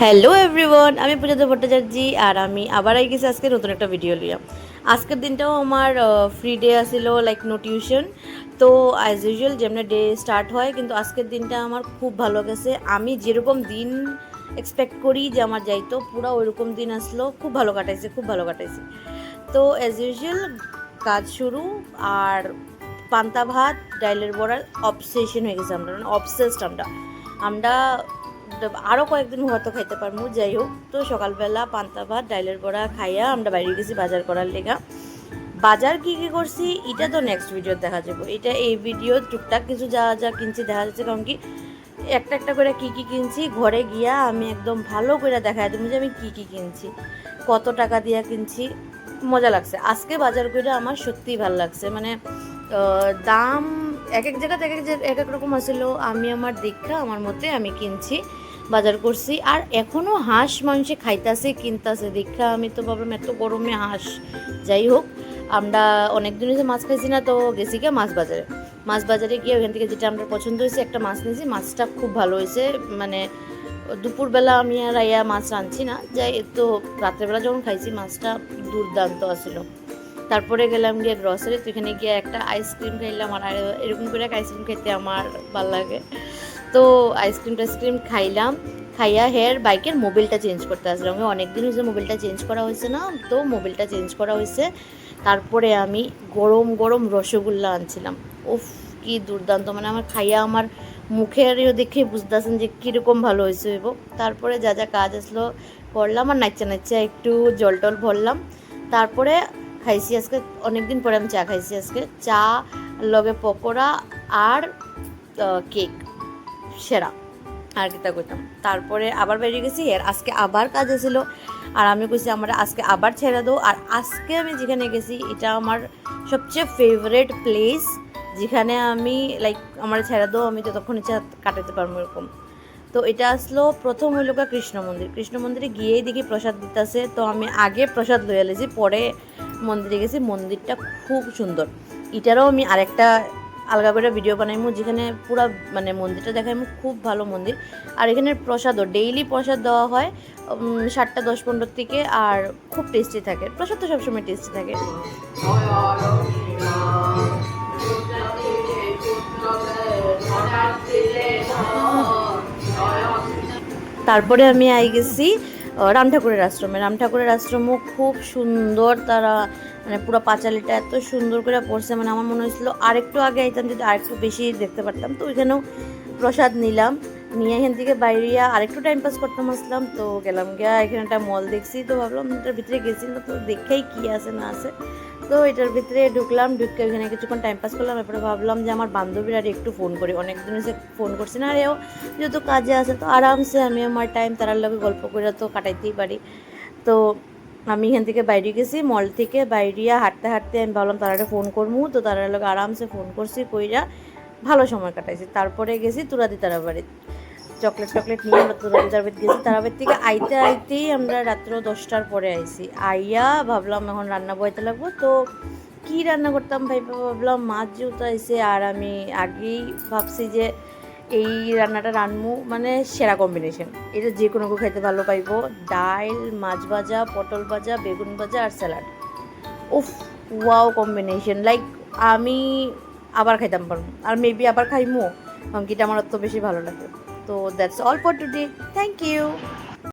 Hello everyone, আমি পূজাতে ভট্টাচার্যি আর আমি আবার আই গেছি আজকে নতুন একটা ভিডিও লিয়া। আজকের দিনটাও আমার ফ্রি ডে আসিল, লাইক নো টিউশন। তো অ্যাজ ইউজুয়াল যেমন ডে স্টার্ট হয়, কিন্তু আজকের দিনটা আমার খুব ভালো গেছে। আমি যেরকম দিন এক্সপেক্ট করি যে আমার যাইতো, পুরো ওইরকম দিন আসলো। খুব ভালো কাটাইছে, খুব ভালো কাটাইছে। তো অ্যাজ ইউজুয়াল কাজ শুরু, আর পান্তা ভাত ডাইলের বড়ার অবসেশন হয়ে গেছে। আমরা অবসেসড, আমরা আরও কয়েকদিন হয়তো খাইতে পারবো। যাই হোক, তো সকালবেলা পান্তা ভাত ডাইলের বড়া খাইয়া আমরা বাইরে গেছি বাজার করার লেগা। বাজার কী কী করছি এটা তো নেক্সট ভিডিও দেখা যাবো। এটা এই ভিডিও টুকটাক কিছু যা যা কিনছি দেখা যাচ্ছে, কারণ কি একটা একটা করে কী কী কিনছি ঘরে গিয়া আমি একদম ভালো করে দেখা দেবো যে আমি কী কী কিনছি, কত টাকা দিয়া কিনছি। মজা লাগছে আজকে বাজার করে, আমার সত্যিই ভালো লাগছে। মানে দাম এক এক জায়গাতে এক এক রকম আসলো। আমি আমার দীক্ষা আমার মতে আমি কিনছি, বাজার করছি। আর এখনও হাঁস মাংসে খাইতাছে কিনতাছে দীক্ষা। আমি তো ভাবলাম এত গরমে হাঁস। যাই হোক, আমরা অনেক দিন হয়েছে মাছ খাইছি না, তো গেছি গিয়ে মাছ বাজারে গিয়ে ওখান থেকে যেটা আমার পছন্দ হয়েছে একটা মাছ নিয়েছি। মাছটা খুব ভালো হয়েছে। মানে দুপুরবেলা আমি আর আইয়া মাছ রাঁধছি না, যাই তো রাত্রেবেলা যখন খাইছি মাছটা দুর্দান্ত আসছিল। তারপরে গেলাম গিয়ে গ্রসারি, তো এখানে গিয়ে একটা আইসক্রিম খাইলাম। আর এরকম করে একটা আইসক্রিম খেতে আমার ভালো লাগে। তো আইসক্রিম খাইলাম, খাইয়া বাইকের মোবিলটা চেঞ্জ করতে আসলাম। অনেক দিন হয়েছে মোবিলটা চেঞ্জ করা হয়েছে না, তো মোবিলটা চেঞ্জ করা হয়েছে। তারপরে আমি গরম গরম রসগোল্লা আনছিলাম। উফ, কি দুর্দান্ত! মানে আমার খাইয়া আমার মুখেরও দেখে বুঝতেছেন যে কীরকম ভালো হয়েছে। এবং তারপরে যা যা কাজ আসলো করলাম, আর নাচ্চা একটু জল টল ভরলাম। তারপরে খাইছি আজকে, অনেকদিন পরে আমি চা খাইছি আজকে। চা লগে পকোড়া আর কেক, সেরা। আর কিতা করতাম, তারপরে আবার বেরিয়ে গেছি। আর আজকে আবার কাজ ছিল, আর আমি কইছি আমার আজকে আবার ছেড়ে দাও। আর আজকে আমি যেখানে গেছি এটা আমার সবচেয়ে ফেভারেট প্লেস, যেখানে আমি লাইক আমার ছেড়ে দাও, আমি যতক্ষণ ইচ্ছা কাটাতে পারবো এরকম। তো এটা আসলো প্রথম হইল কৃষ্ণ মন্দিরে গিয়েই দেখি প্রসাদ দিতেছে। তো আমি আগে প্রসাদ লইয়া লেছি, পরে মন্দিরে গেছি। মন্দিরটা খুব সুন্দর। এটারও আমি আরেকটা আলগা করে ভিডিও বানাইমু, যেখানে পুরো মানে মন্দিরটা দেখাইমু। খুব ভালো মন্দির। আর এখানের প্রসাদও ডেইলি প্রসাদ দেওয়া হয় 7টা 10-15 থেকে। আর খুব টেস্টি থাকে প্রসাদ, তো সবসময় টেস্টি থাকে। তারপরে আমি আই গেছি রাম ঠাকুরের আশ্রমও খুব সুন্দর। তারা মানে পুরো পাঁচালিটা এত সুন্দর করে পড়ছে, মানে আমার মনে হয়েছিল আরেকটু আগে আইতাম যদি আরেকটু বেশি দেখতে পারতাম। তো ওইখানেও প্রসাদ নিলাম, নিয়ে এখান থেকে বাইরিয়া আরেকটু টাইম পাস করতাম আসলাম। তো গেলাম গিয়া এখানে একটা মল দেখছি, তো ভাবলাম এটার ভিতরে গেছি না, তো দেখেই কী আছে না আছে। তো এটার ভিতরে ঢুকলাম, ঢুকে ওইখানে কিছুক্ষণ টাইম পাস করলাম। এরপরে ভাবলাম যে আমার বান্ধবীর আর একটু ফোন করি, অনেকদিন হয়েছে ফোন করছি না। আর এও যেহেতু কাজে আছে, তো আরামসে আমি আমার টাইম তারার লগে গল্প করে তো কাটাইতেই পারি। তো আমি এখান থেকে বাইরে গেছি, মল থেকে বাইরিয়া হাঁটতে হাঁটতে আমি ভাবলাম তারারে ফোন করবো। তো তারার লগে আরামসে ফোন করছি, কইরা ভালো সময় কাটাইছি। তারপরে গেছি তুরাদি তারা বাড়ি, চকলেট নিয়ে আমরা তুরাদি তারাবাড়ি গেছি। তারাবাড়ি থেকে আইতেই আমরা রাত্র 10টার পরে আইছি। আইয়া ভাবলাম এখন রান্না বইতে লাগবো। তো কি রান্না করতাম ভাবলাম মাছ যেহেতু আইসে, আর আমি আগেই ভাবছি যে এই রান্নাটা রান্নু, মানে সেরা কম্বিনেশন। এটা যে কোনো কেউ খাইতে ভালো পাইব। ডাল, মাছ ভাজা, পটল ভাজা, বেগুন ভাজা আর স্যালাড। উফ, ওয়াও কম্বিনেশন! লাইক আমি আবার খাইতাম পারবো, আর মেবি আবার খাইমো, কারণ কি এটা আমার অত বেশি ভালো লাগে। তো that's all for today. Thank you.